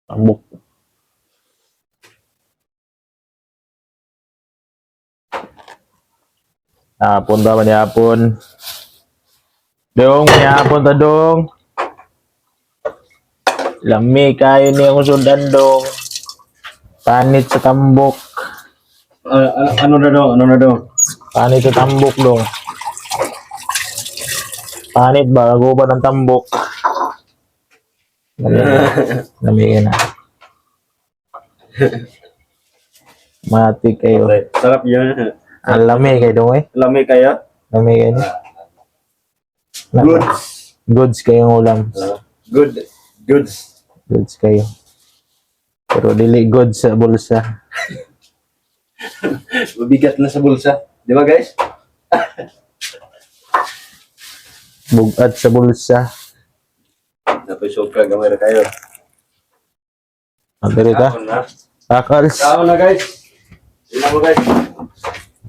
Tambok. Hapon ba manihapon? Dong, manihapon ta dong. Lami kayo ni ang sudan dong. Panit sa tambok. Ano na daw? Ano na daw? Panit sa tambok dong. Panit ba? Gago ba ng tambok? Lami ka na. Mati kayo. Sarap yun. Ang lami kayo dong eh. Lami kayo? Lami kayo ni. Goods. Goods kayong ulam. Goods. Goods kayo. Pero dili goods sa bulsa. Mabigat na sa bulsa. Di ba guys? Bugat sa bulsa. Napisog ka gamay na kayo. Ang dali ka? Kaon na. Pakals. Kaon na guys. Hindi mo guys.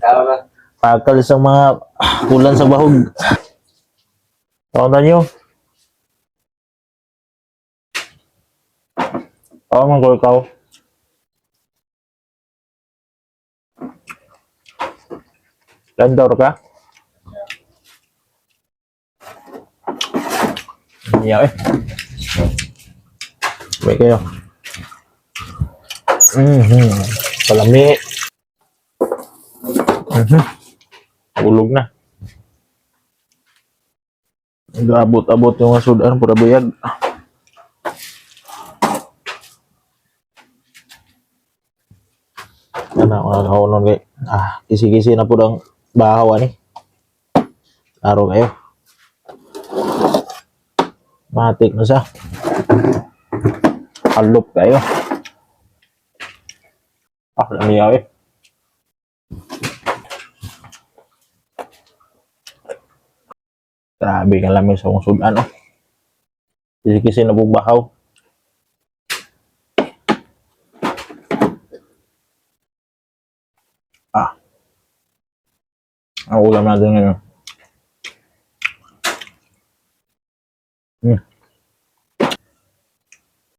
Kaon na. Pakals ang mga ulan sa bahog. Taon nyo. Oo, mga ikaw. Landor ka? Iya eh. May kayo. Palami. Ulog na. Nag-abot-abot yung mga sudan. Pura buyag. Ano ako nakaunon kay. Kisi-kisi na po ang bahaw ani. Laro kayo. Matik na siya. Halop kayo. Lamiyaw eh. Grabe ka lamig sa kong sudan oh. Kisi-kisi na po bahaw. Ang ulam natin ngayon.